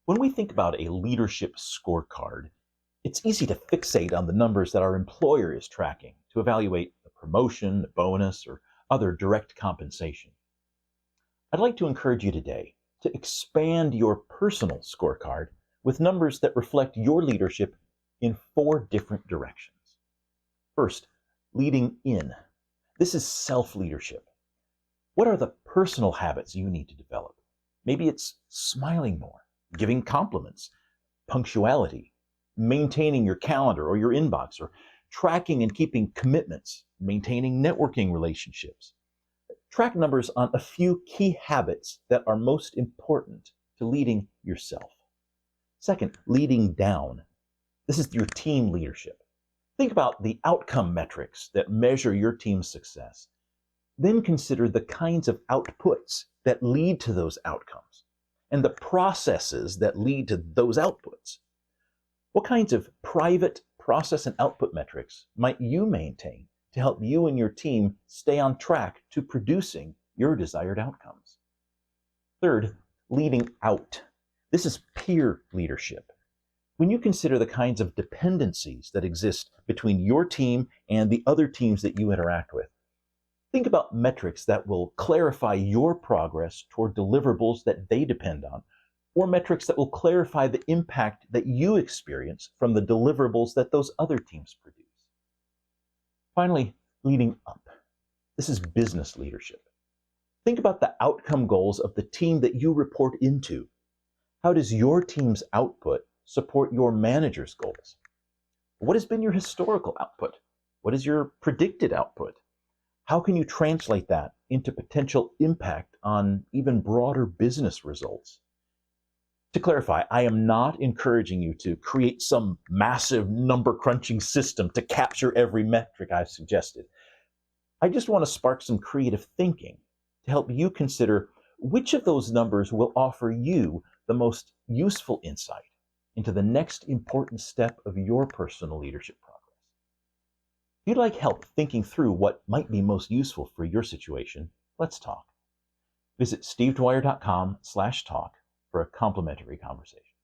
When we think about a leadership scorecard, it's easy to fixate on the numbers that our employer is tracking to evaluate the promotion, the bonus, or other direct compensation. I'd like to encourage you today to expand your personal scorecard with numbers that reflect your leadership in 4 different directions. First, leading in. This is self-leadership. What are the personal habits you need to develop? Maybe it's smiling more, giving compliments, punctuality, maintaining your calendar or your inbox, or tracking and keeping commitments, maintaining networking relationships. Track numbers on a few key habits that are most important to leading yourself. Second, leading down. This is your team leadership. Think about the outcome metrics that measure your team's success. Then consider the kinds of outputs that lead to those outcomes and the processes that lead to those outputs. What kinds of private process and output metrics might you maintain to help you and your team stay on track to producing your desired outcomes? Third, leading out. This is peer leadership. When you consider the kinds of dependencies that exist between your team and the other teams that you interact with, think about metrics that will clarify your progress toward deliverables that they depend on, or metrics that will clarify the impact that you experience from the deliverables that those other teams produce. Finally, leading up. This is business leadership. Think about the outcome goals of the team that you report into. How does your team's output support your manager's goals? What has been your historical output? What is your predicted output? How can you translate that into potential impact on even broader business results? To clarify, I am not encouraging you to create some massive number crunching system to capture every metric I've suggested. I just want to spark some creative thinking to help you consider which of those numbers will offer you the most useful insight into the next important step of your personal leadership progress. If you'd like help thinking through what might be most useful for your situation, let's talk. Visit stevedwyer.com/talk for a complimentary conversation.